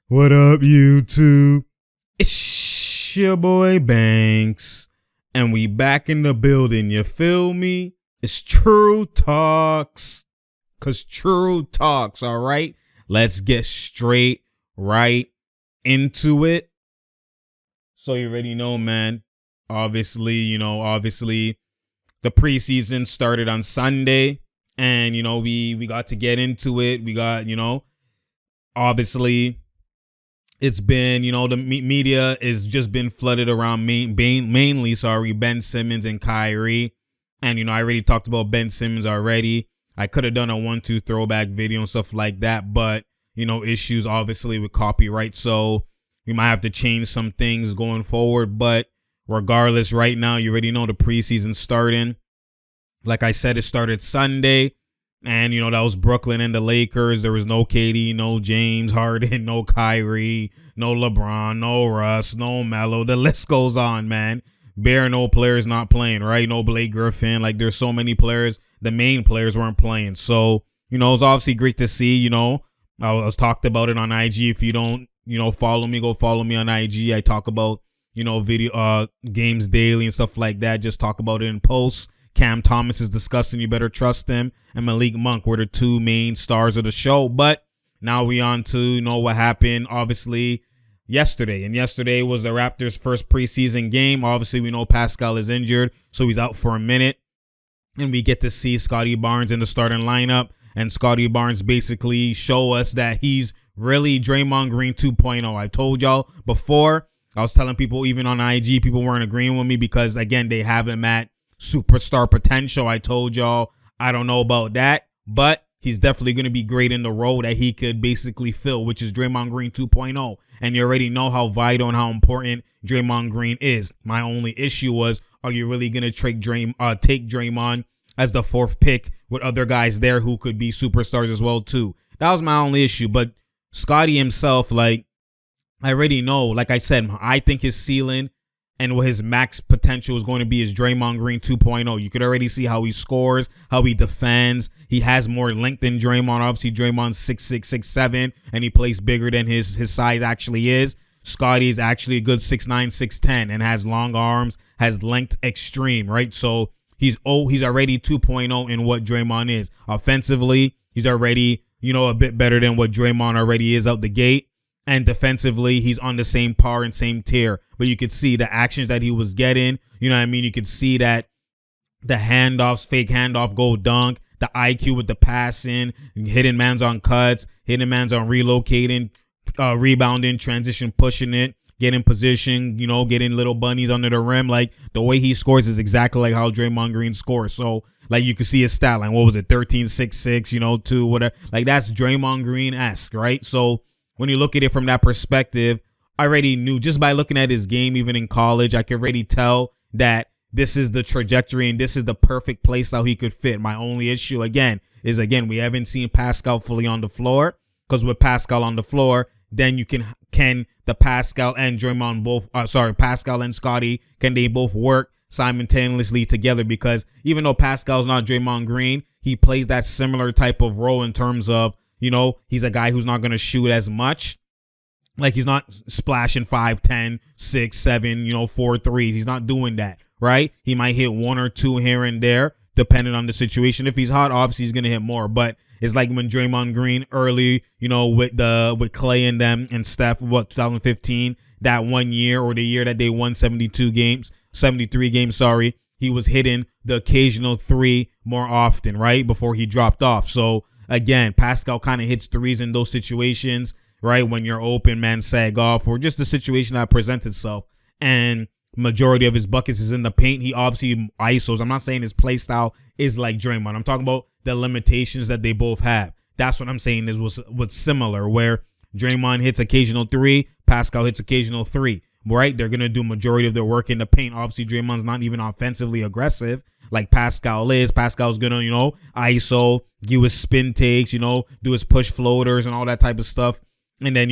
What up, YouTube? It's your boy Banks, and we back in the building, you feel me? It's True Talks, cause True Talks, alright? Let's get straight right into it. So you already know, man, obviously, the preseason started on Sunday, and, we got to get into it. We got, obviously, it's been, the media is just been flooded around mainly, Ben Simmons and Kyrie. And, I already talked about Ben Simmons already. I could have done a 1-2 throwback video and stuff like that, but, issues obviously with copyright. So we might have to change some things going forward. But regardless, right now, you already know the preseason starting. Like I said, it started Sunday. And, that was Brooklyn and the Lakers. There was no KD, no James Harden, no Kyrie, no LeBron, no Russ, no Melo. The list goes on, man. Bare no players not playing, right? No Blake Griffin. Like, there's so many players. The main players weren't playing. So, it was obviously great to see, I was talked about it on IG. If you don't, follow me, go follow me on IG. I talk about, video games daily and stuff like that. Just talk about it in posts. Cam Thomas is disgusting. You better trust him. And Malik Monk were the two main stars of the show. But now we on to what happened, obviously, yesterday. And yesterday was the Raptors' first preseason game. Obviously, we know Pascal is injured, so he's out for a minute. And we get to see Scottie Barnes in the starting lineup. And Scottie Barnes basically show us that he's really Draymond Green 2.0. I told y'all before. I was telling people, even on IG, people weren't agreeing with me because, again, they have him at superstar potential. I told y'all I don't know about that, but he's definitely going to be great in the role that he could basically fill, which is Draymond Green 2.0. And you already know how vital and how important Draymond Green is. My only issue was, are you really going to take Draymond as the fourth pick with other guys there who could be superstars as well too? That was my only issue. But Scottie himself, I already know, like I said, I think his ceiling and what his max potential is going to be is Draymond Green 2.0. You could already see how he scores, how he defends. He has more length than Draymond. Obviously, Draymond's 6'6", 6'7", and he plays bigger than his size actually is. Scottie is actually a good 6'9", 6'10", and has long arms, has length extreme, right? So he's already 2.0 in what Draymond is. Offensively, he's already, a bit better than what Draymond already is out the gate. And defensively, he's on the same par and same tier. But you could see the actions that he was getting. You know what I mean? You could see that the handoffs, fake handoff, go dunk, the IQ with the passing, hitting mans on cuts, hitting mans on relocating, rebounding, transition, pushing it, getting position, getting little bunnies under the rim. Like, the way he scores is exactly like how Draymond Green scores. So, you could see his stat line. What was it? 13, 6, 6, 2, whatever. Like, that's Draymond Green-esque, right? So, when you look at it from that perspective, I already knew just by looking at his game, even in college, I could already tell that this is the trajectory and this is the perfect place how he could fit. My only issue, is we haven't seen Pascal fully on the floor, because with Pascal on the floor, then you can the Pascal and Draymond Pascal and Scottie, can they both work simultaneously together? Because even though Pascal's not Draymond Green, he plays that similar type of role in terms of, he's a guy who's not going to shoot as much. Like, he's not splashing 5, 10, 6, 7, 4 threes. He's not doing that, right? He might hit 1 or 2 here and there, depending on the situation. If he's hot, obviously he's going to hit more. But it's like when Draymond Green early, with Clay and them and Steph, 2015, that 1 year, or the year that they won 73 games, he was hitting the occasional 3 more often, right? Before he dropped off. So, again, Pascal kind of hits threes in those situations, right? When you're open, man, sag off, or just the situation that presents itself. And majority of his buckets is in the paint. He obviously ISOs. I'm not saying his play style is like Draymond. I'm talking about the limitations that they both have. That's what I'm saying is what's similar, where Draymond hits occasional 3, Pascal hits occasional 3, right? They're going to do majority of their work in the paint. Obviously, Draymond's not even offensively aggressive like Pascal is. Pascal's going to, ISO, do his spin takes, do his push floaters and all that type of stuff. And then,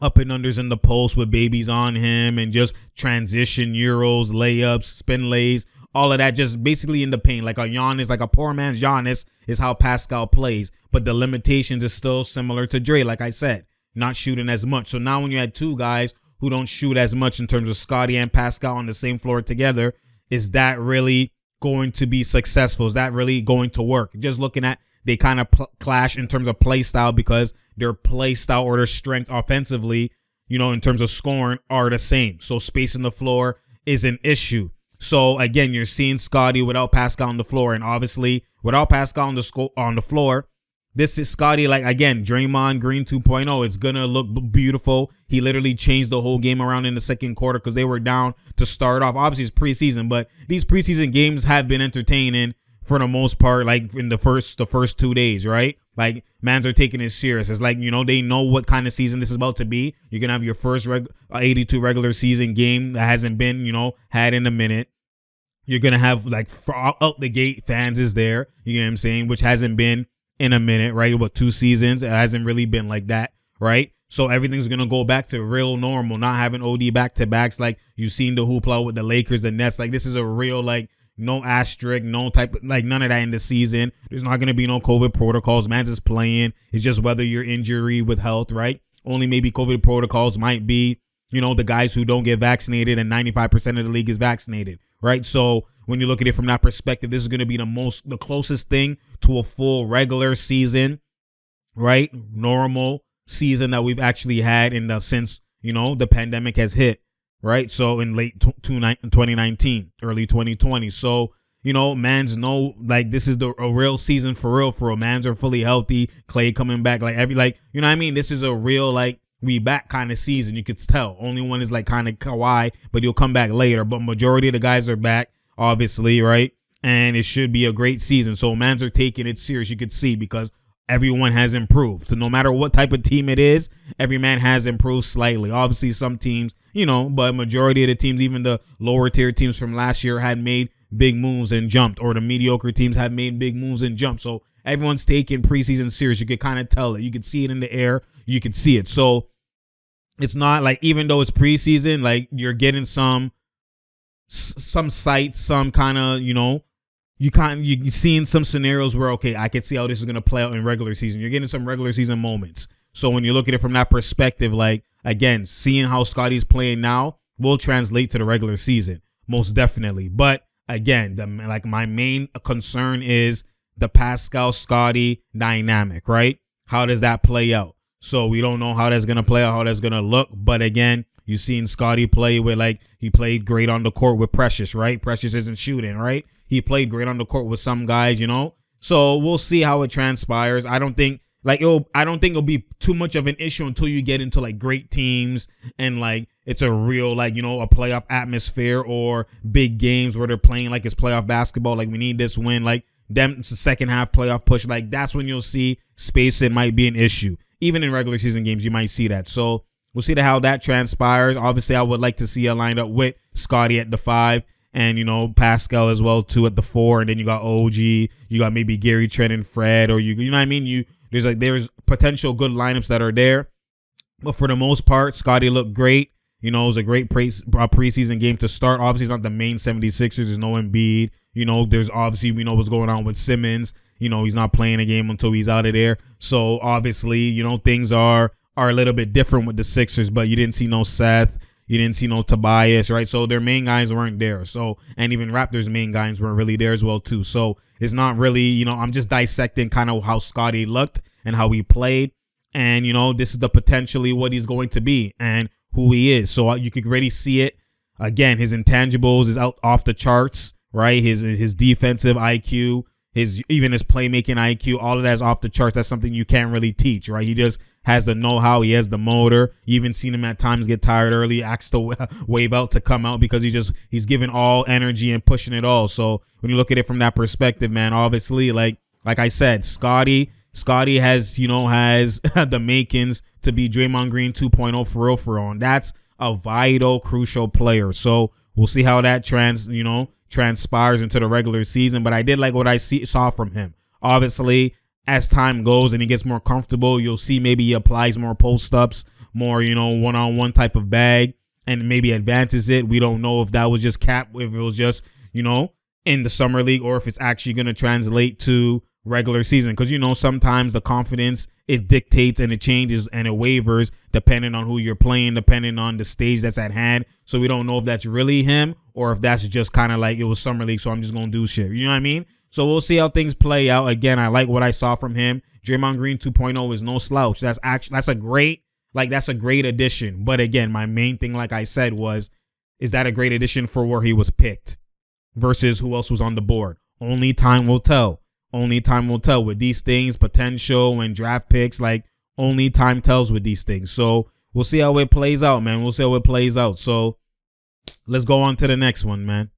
up and unders in the post with babies on him and just transition Euros, layups, spin lays, all of that just basically in the paint. Like a Giannis, like a poor man's Giannis is how Pascal plays. But the limitations is still similar to Dre, like I said. not shooting as much. So now when you had two guys who don't shoot as much in terms of Scottie and Pascal on the same floor together, is that really going to be successful? Is that really going to work? Just looking at, they kind of clash in terms of play style, because their play style or their strength offensively, in terms of scoring, are the same. So spacing the floor is an issue. So again, you're seeing Scottie without Pascal on the floor, and obviously without Pascal on the floor, this is Scottie, like, again, Draymond Green 2.0. It's going to look beautiful. He literally changed the whole game around in the second quarter because they were down to start off. Obviously, it's preseason, but these preseason games have been entertaining for the most part, like in the first 2 days, right? Like, mans are taking it serious. It's like, they know what kind of season this is about to be. You're going to have your first 82 regular season game that hasn't been, had in a minute. You're going to have, like, out the gate, fans is there, you know what I'm saying, which hasn't been in a minute, right? About 2 seasons. It hasn't really been like that, right? So everything's going to go back to real normal, not having OD back-to-backs like you've seen the hoopla with the Lakers and Nets. Like, this is a real, like, no asterisk, no type of, like, none of that in the season. There's not going to be no COVID protocols. Man's is playing. It's just whether you're injury with health, right? Only maybe COVID protocols might be, the guys who don't get vaccinated, and 95% of the league is vaccinated, right? So when you look at it from that perspective, this is going to be the closest thing to a full regular season, right? Normal season that we've actually had since, the pandemic has hit, right? So in late 2019, early 2020. So, mans know, like, this is a real season for real. Mans are fully healthy. Clay coming back, like, you know what I mean? This is a real, like, we back kind of season. You could tell. Only one is, like, kind of Kawhi, but he'll come back later. But majority of the guys are back, obviously, right? And it should be a great season. So mans are taking it serious, you could see, because everyone has improved. So no matter what type of team it is, every man has improved slightly. Obviously, some teams, but majority of the teams, even the lower tier teams from last year, had made big moves and jumped, or the mediocre teams have made big moves and jumped. So everyone's taking preseason serious. You could kind of tell it. You could see it in the air. You could see it. So it's not like, even though it's preseason, like, you're getting some sights, some kind of, you're seeing some scenarios where, okay, I can see how this is going to play out in regular season. You're getting some regular season moments. So when you look at it from that perspective, like, again, seeing how Scottie's playing now will translate to the regular season, most definitely. But again, my main concern is the Pascal Scottie dynamic, right? How does that play out? So we don't know how that's going to play out, how that's going to look. But again, you've seen Scottie play with, like, he played great on the court with Precious, right? Precious isn't shooting, right? He played great on the court with some guys, So we'll see how it transpires. I don't think it'll be too much of an issue until you get into, like, great teams and, like, it's a real, like, a playoff atmosphere, or big games where they're playing like it's playoff basketball. Like, we need this win, like, them second half playoff push. Like, that's when you'll see spacing might be an issue. Even in regular season games, you might see that. So we'll see how that transpires. Obviously, I would like to see a lineup with Scottie at the 5 and, Pascal as well, too, at the 4. And then you got OG. You got maybe Gary, Trent, and Fred, or you know what I mean? There's potential good lineups that are there. But for the most part, Scottie looked great. It was a great preseason game to start. Obviously, it's not the main 76ers. There's no Embiid. There's obviously, we know what's going on with Simmons. He's not playing a game until he's out of there. So obviously, things are a little bit different with the Sixers, but you didn't see no Seth. You didn't see no Tobias, right? So their main guys weren't there. So, and even Raptors' main guys weren't really there as well, too. So it's not really, I'm just dissecting kind of how Scottie looked and how he played. And, this is the potentially what he's going to be and who he is. So you could really see it. Again, his intangibles is out off the charts, right? His defensive IQ, even his playmaking IQ, all of that's off the charts. That's something you can't really teach, right? He just has the know-how. He has the motor. You even seen him at times get tired early, acts to wave out to come out because he's giving all energy and pushing it all. So when you look at it from that perspective, man, obviously, like I said, Scottie has, has the makings to be Draymond Green 2.0 for real. And that's a vital, crucial player. So we'll see how that transpires into the regular season. But I did like what I saw from him. Obviously, as time goes and he gets more comfortable, you'll see maybe he applies more post-ups, more, one-on-one type of bag, and maybe advances it. We don't know if that was just if it was just, in the summer league, or if it's actually going to translate to regular season. Because, sometimes the confidence, it dictates and it changes and it wavers depending on who you're playing, depending on the stage that's at hand. So we don't know if that's really him or if that's just kind of like it was summer league, so I'm just going to do shit. You know what I mean? So we'll see how things play out. Again, I like what I saw from him. Draymond Green 2.0 is no slouch. That's a great addition. But again, my main thing, like I said, is that a great addition for where he was picked versus who else was on the board? Only time will tell. Only time will tell with these things, potential and draft picks. Like, only time tells with these things. So we'll see how it plays out, man. We'll see how it plays out. So let's go on to the next one, man.